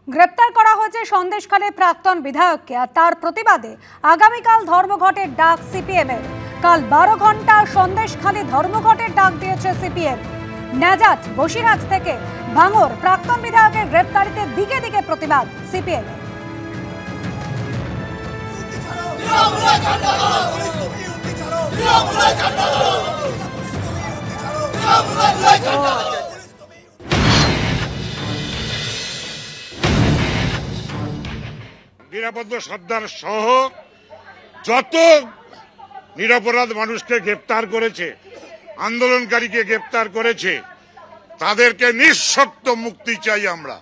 গ্রেপ্তার করা হয়েছে সন্দেশখালীর প্রাক্তন বিধায়ককে, আর তার প্রতিবাদে আগামীকাল ধর্মঘটের ডাক সিপিএমের। কাল 12 ঘন্টা সন্দেশখালী ধর্মঘটের ডাক দিয়েছে সিপিএম। নাজাত বসিরহাট থেকে ভাঙর প্রাক্তন বিধায়কের গ্রেপ্তারিতে দিকে দিকে প্রতিবাদ সিপিএম। নিরাপদ সর্দার সহ যত নিরপরাধ মানুষকে গ্রেপ্তার করেছে, আন্দোলনকারীকে গ্রেপ্তার করেছে, তাদেরকে নিঃশর্ত মুক্তি চাই আমরা।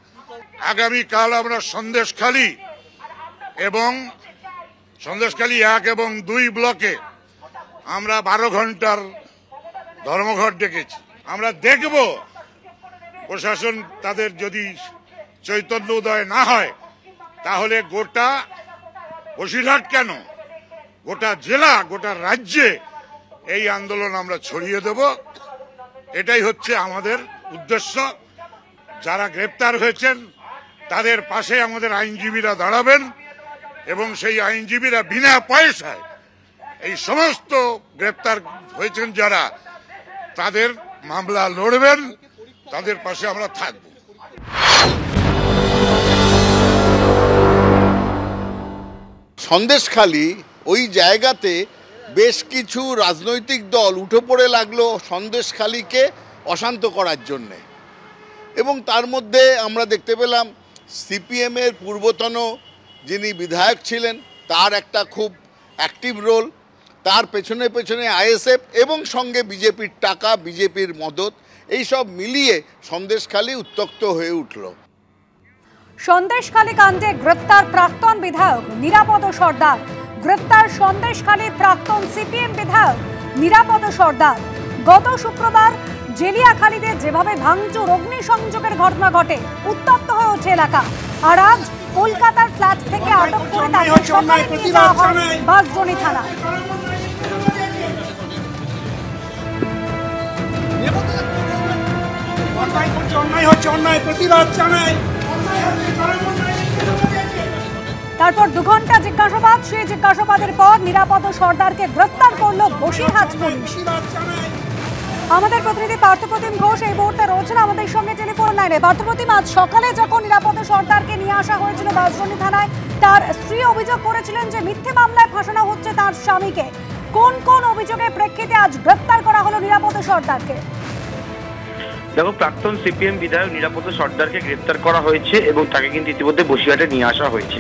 আগামীকাল আমরা সন্দেশখালী 1 এবং 2 ব্লকে আমরা 12 ঘন্টার ধর্মঘট ডেকেছি। আমরা দেখব প্রশাসন তাদের যদি চৈতন্য উদয় না হয় তাহলে গোটা বসিরহাট কেন, গোটা জেলা, গোটা রাজ্যে এই আন্দোলন আমরা ছড়িয়ে দেব। এটাই হচ্ছে আমাদের উদ্দেশ্য। যারা গ্রেপ্তার হয়েছেন তাদের পাশে আমাদের আইনজীবীরা দাঁড়াবেন এবং সেই আইনজীবীরা বিনা পয়সায় এই সমস্ত গ্রেপ্তার হয়েছেন যারা, তাদের মামলা লড়বেন, তাদের পাশে আমরা থাকব। সন্দেশখালী ওই জায়গাতে বেশ কিছু রাজনৈতিক দল উঠে পড়ে লাগলো সন্দেশখালীকে অশান্ত করার জন্যে, এবং তার মধ্যে আমরা দেখতে পেলাম সিপিএমের পূর্বতন যিনি বিধায়ক ছিলেন তার একটা খুব অ্যাক্টিভ রোল, তার পেছনে পেছনে আইএসএফ এবং সঙ্গে বিজেপির টাকা, বিজেপির মদত, এইসব মিলিয়ে সন্দেশখালী উত্তক্ত হয়ে উঠল। সন্দেশখালী কাণ্ডে গ্রেপ্তার প্রাক্তন বিধায়ক নিরাপদ সর্দার। গ্রেপ্তার সন্দেশখালীর প্রাক্তন সিপিএম বিধায়ক নিরাপদ সর্দার। গত শুক্রবার জেলিয়াখালীতে যেভাবে ভাঙচুর, অগ্নিসংযোগের ঘটনা ঘটে, উত্তপ্ত হয়ে ওঠে এলাকা। আর আজ কলকাতার ফ্ল্যাট থেকে আটক করে তাকে সকালে নিয়ে যাওয়া হয় বাঁশবনী থানায়। তারপর 2 ঘন্টা জিজ্ঞাসাবাদ। সেই জিজ্ঞাসাবাদের পর নিরাপদ সর্দারকে গ্রেফতার করলো বসিরহাট পুলিশ। আমাদের প্রতিনিধি পার্থপ্রতিম ঘোষ এই মুহূর্তে রয়েছেন আমাদের সঙ্গে টেলিফোন লাইনে। পার্থপ্রতিম, আজ সকালে যখন নিরাপদ সর্দারকে নিয়ে আসা হয়েছিল বাঁশবনী থানায়, তার স্ত্রী অভিযোগ করেছিলেন যে মিথ্যে মামলায় ফাঁসানো হচ্ছে তার স্বামীকে। কোন কোন অভিযোগের প্রেক্ষিতে আজ গ্রেফতার করা হলো নিরাপদ সর্দারকে? দেখো, প্রাক্তন সিপিএম বিধায়ক নিরাপদ সর্দারকে গ্রেপ্তার করা হয়েছে এবং তাকে কিন্তু ইতিমধ্যে বসিরহাটে নিয়ে আসা হয়েছে।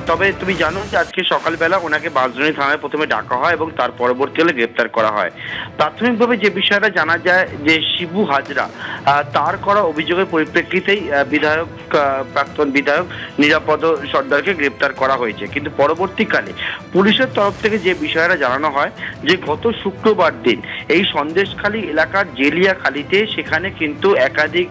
তবে তুমি জানো যে আজকে সকালবেলা ওনাকে বাঁশবনী থানায় প্রথমে ডাকা হয় এবং তার পরবর্তীকালে গ্রেপ্তার করা হয়। প্রাথমিকভাবে যে বিষয়টা জানা যায় যে শিবু হাজরা তার করা অভিযোগের পরিপ্রেক্ষিতেই প্রাক্তন বিধায়ক নিরাপদ সর্দারকে গ্রেপ্তার করা হয়েছে। কিন্তু পরবর্তীকালে পুলিশের তরফ থেকে যে বিষয়টা জানানো হয় যে গত শুক্রবার দিন এই সন্দেশখালী এলাকার জেলিয়াখালীতে সেখানে কিন্তু একাধিক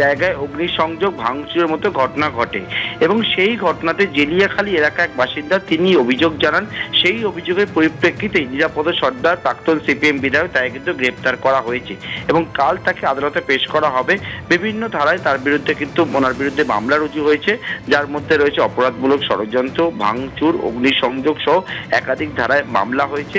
জায়গায় অগ্নিসংযোগ, ভাঙচুরের মতো ঘটনা ঘটে এবং সেই ঘটনাতে জেলিয়াখালী এলাকা এক বাসিন্দা তিনি অভিযোগ জানান। সেই অভিযোগের পরিপ্রেক্ষিতে নিরাপদ সর্দার প্রাক্তন সিপিএম বিধায়ক তাকে কিন্তু গ্রেপ্তার করা হয়েছে এবং কাল তাকে আদালতে পেশ করা হবে। বিভিন্ন ধারায় তার বিরুদ্ধে কিন্তু ওনার বিরুদ্ধে মামলা রুজু হয়েছে, যার মধ্যে রয়েছে অপরাধমূলক ষড়যন্ত্র, ভাঙচুর, অগ্নিসংযোগ সহ একাধিক ধারায় মামলা হয়েছে।